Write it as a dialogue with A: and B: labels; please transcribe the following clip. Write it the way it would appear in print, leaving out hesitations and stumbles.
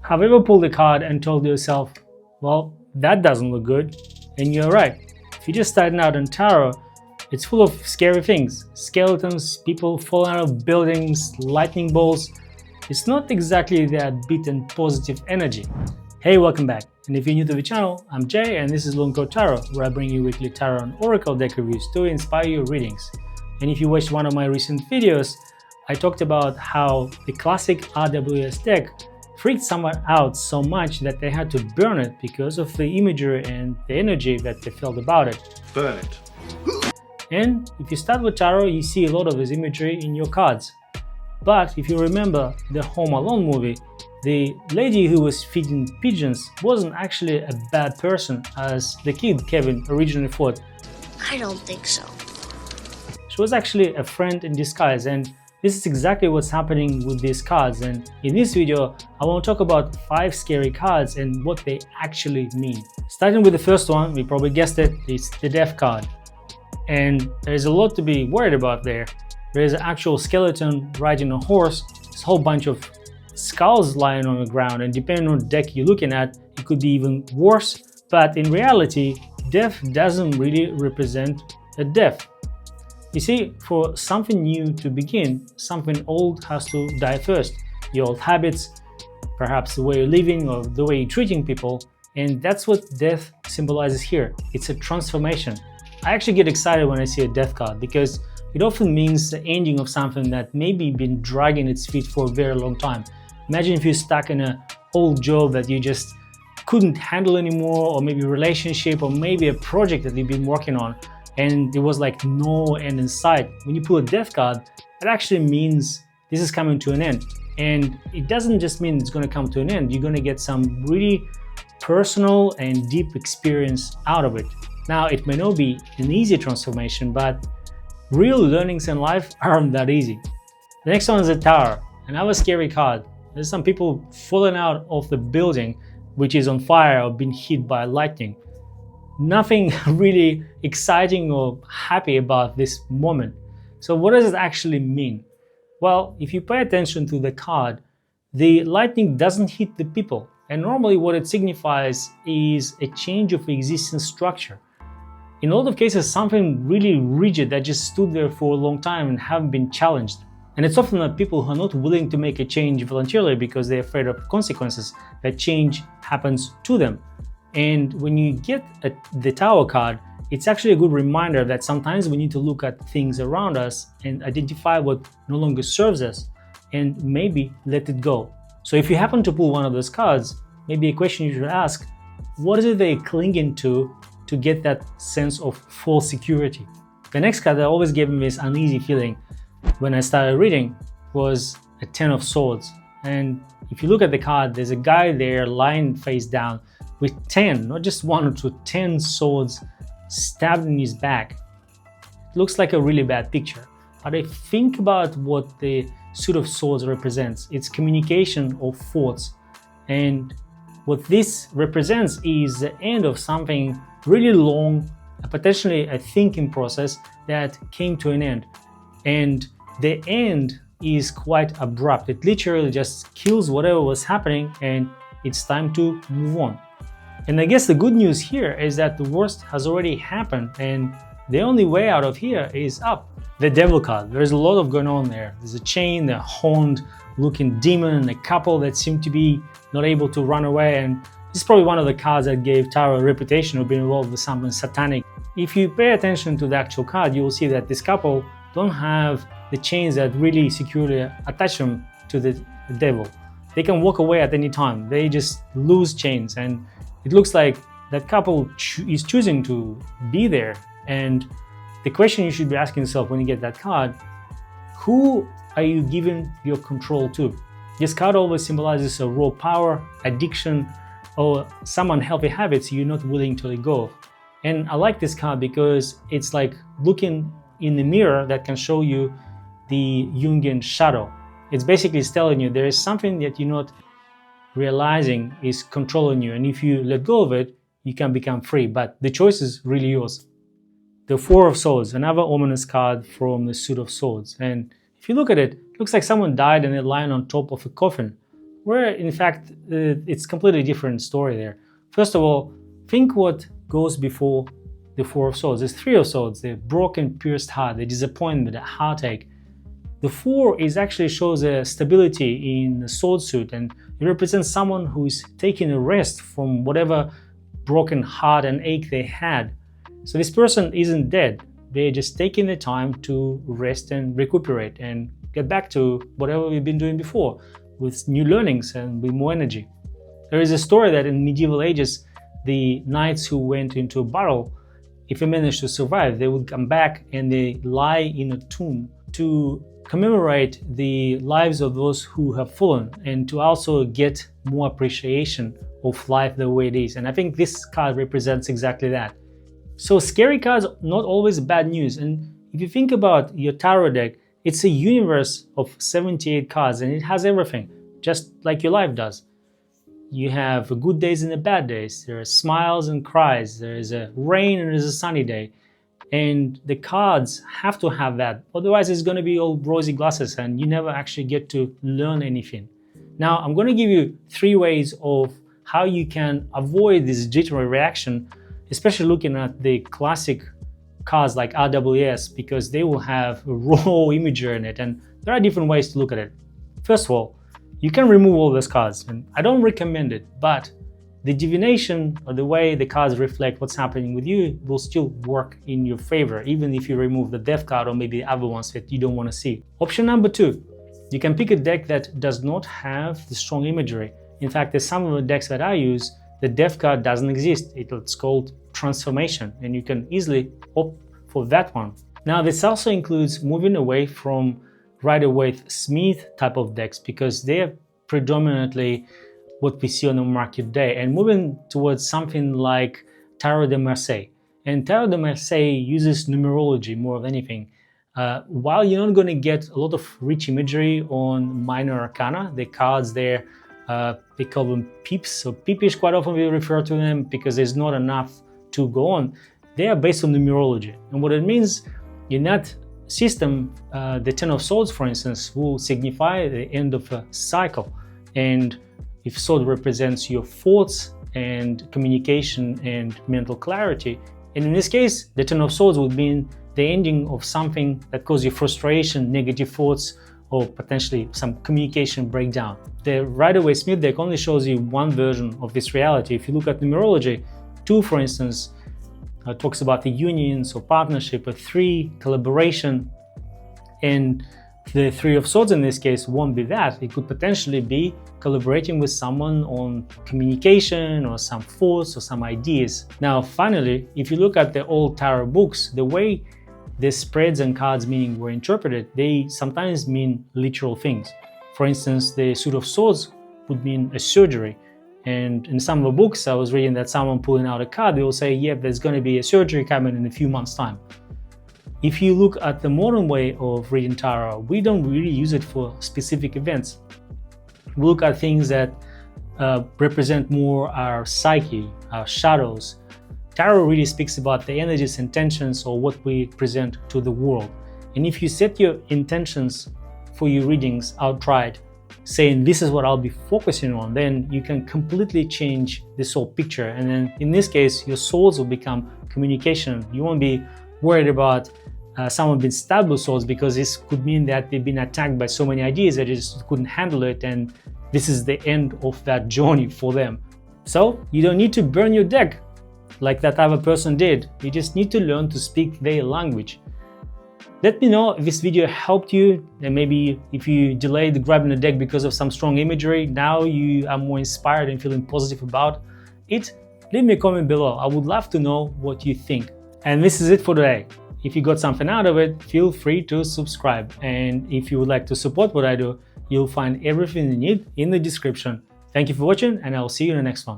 A: Have you ever pulled a card and told yourself, well, that doesn't look good? And you're right. If you just started out in tarot, it's full of scary things. Skeletons, people falling out of buildings, lightning bolts. It's not exactly that beat and positive energy. Hey, welcome back. And if you're new to the channel, I'm Jay and this is Longcore Tarot, where I bring you weekly tarot and oracle deck reviews to inspire your readings. And if you watched one of my recent videos, I talked about how the classic RWS deck freaked someone out so much that they had to burn it because of the imagery and the energy that they felt about it.
B: Burn it.
A: And if you start with tarot, you see a lot of this imagery in your cards. But if you remember the Home Alone movie, the lady who was feeding pigeons wasn't actually a bad person as the kid Kevin originally thought.
C: I don't think so.
A: She was actually a friend in disguise, and this is exactly what's happening with these cards. And in this video, I want to talk about 5 scary cards and what they actually mean. Starting with the first one, we probably guessed it, it's the Death card. And there's a lot to be worried about there. There's an actual skeleton riding a horse, there's a whole bunch of skulls lying on the ground, and depending on the deck you're looking at, it could be even worse. But in reality, death doesn't really represent a death. You see, for something new to begin, something old has to die first. Your old habits, perhaps the way you're living or the way you're treating people, and that's what death symbolizes here. It's a transformation. I actually get excited when I see a death card because it often means the ending of something that maybe been dragging its feet for a very long time. Imagine if you're stuck in an old job that you just couldn't handle anymore, or maybe a relationship, or maybe a project that you've been working on, and there was like no end in sight. When you pull a death card, it actually means this is coming to an end. And it doesn't just mean it's going to come to an end. You're going to get some really personal and deep experience out of it. Now, it may not be an easy transformation, but real learnings in life aren't that easy. The next one is the Tower, another scary card. There's some people falling out of the building which is on fire or been hit by lightning. Nothing really exciting or happy about this moment. So what does it actually mean? Well, if you pay attention to the card, the lightning doesn't hit the people. And normally what it signifies is a change of existing structure. In a lot of cases, something really rigid that just stood there for a long time and haven't been challenged. And it's often that people who are not willing to make a change voluntarily because they're afraid of consequences, that change happens to them. And when you get the Tower card, it's actually a good reminder that sometimes we need to look at things around us and identify what no longer serves us and maybe let it go. So if you happen to pull one of those cards, maybe a question you should ask, what is it they're clinging to get that sense of false security? The next card that always gave me this uneasy feeling when I started reading was a 10 of Swords. And if you look at the card, there's a guy there lying face down with 10, not just 1 or 2, 10 swords stabbed in his back. It looks like a really bad picture. But I think about what the suit of swords represents. It's communication of thoughts. And what this represents is the end of something really long, potentially a thinking process that came to an end. And the end is quite abrupt. It literally just kills whatever was happening and it's time to move on. And I guess the good news here is that the worst has already happened and the only way out of here is up. The Devil card, there's a lot of going on there. There's a chain, a horned looking demon, and a couple that seem to be not able to run away. And this is probably one of the cards that gave Tarot a reputation of being involved with something satanic. If you pay attention to the actual card, you will see that this couple don't have the chains that really securely attach them to the devil. They can walk away at any time. They just lose chains, and it looks like that couple is choosing to be there. And the question you should be asking yourself when you get that card, who are you giving your control to? This card always symbolizes a raw power, addiction, or some unhealthy habits you're not willing to let go of. And I like this card because it's like looking in the mirror that can show you the Jungian shadow. It's basically telling you there is something that you're not realizing is controlling you, and if you let go of it, you can become free, but the choice is really yours. The Four of Swords, another ominous card from the suit of swords, and if you look at it, it looks like someone died and they're lying on top of a coffin. where in fact it's completely different story there. First of all, think what goes before the Four of Swords. There's Three of Swords, the broken, pierced heart, the disappointment, the heartache. The Four is actually shows a stability in the sword suit, and it represents someone who is taking a rest from whatever broken heart and ache they had. So this person isn't dead. They're just taking the time to rest and recuperate and get back to whatever we've been doing before with new learnings and with more energy. There is a story that in medieval ages, the knights who went into a battle, if they managed to survive, they would come back and they lie in a tomb to commemorate the lives of those who have fallen and to also get more appreciation of life the way it is. And I think this card represents exactly that. So scary cards, not always bad news. And if you think about your tarot deck, it's a universe of 78 cards and it has everything, just like your life does. You have good days and the bad days. There are smiles and cries. There is a rain and there's a sunny day. And the cards have to have that. Otherwise, it's going to be all rosy glasses and you never actually get to learn anything. Now, I'm going to give you 3 ways of how you can avoid this jittery reaction, especially looking at the classic cards like RWS, because they will have a raw imagery in it. And there are different ways to look at it. First of all, you can remove all those cards, and I don't recommend it, but the divination or the way the cards reflect what's happening with you will still work in your favor, even if you remove the death card or maybe the other ones that you don't want to see. Option number 2, you can pick a deck that does not have the strong imagery. In fact, there's some of the decks that I use, the death card doesn't exist. It's called transformation, and you can easily opt for that one. Now, this also includes moving away from Rider-Waite-Smith type of decks because they are predominantly what we see on the market today, and moving towards something like Tarot de Marseille. And Tarot de Marseille uses numerology more than anything. While you're not going to get a lot of rich imagery on minor arcana, the cards there, they call them pips, so pipish quite often we refer to them because there's not enough to go on. They are based on numerology. And what it means in that system, the Ten of Swords, for instance, will signify the end of a cycle. And if sword represents your thoughts and communication and mental clarity, and in this case, the Ten of Swords would mean the ending of something that causes you frustration, negative thoughts, or potentially some communication breakdown. The Rider-Waite-Smith deck only shows you one version of this reality. If you look at numerology, 2, for instance, talks about the unions or partnership, a 3, collaboration, and the Three of Swords in this case won't be that. It could potentially be collaborating with someone on communication or some thoughts or some ideas. Now, finally, if you look at the old tarot books, the way the spreads and cards meaning were interpreted, they sometimes mean literal things. For instance, the Suit of Swords would mean a surgery. And in some of the books I was reading that someone pulling out a card, they will say, yeah, there's going to be a surgery coming in a few months' time. If you look at the modern way of reading tarot, we don't really use it for specific events. We look at things that represent more our psyche, our shadows. Tarot really speaks about the energies, intentions, or what we present to the world. And if you set your intentions for your readings outright, saying this is what I'll be focusing on, then you can completely change this whole picture. And then in this case, your swords will become communication. You won't be worried about someone being stabbed with swords, because this could mean that they've been attacked by so many ideas that they just couldn't handle it, and this is the end of that journey for them. So you don't need to burn your deck like that other person did. You just need to learn to speak their language. Let me know if this video helped you, and maybe if you delayed grabbing the deck because of some strong imagery, now you are more inspired and feeling positive about it. Leave me a comment below. I would love to know what you think. And this is it for today. If you got something out of it, feel free to subscribe. And if you would like to support what I do, you'll find everything you need in the description. Thank you for watching, and I'll see you in the next one.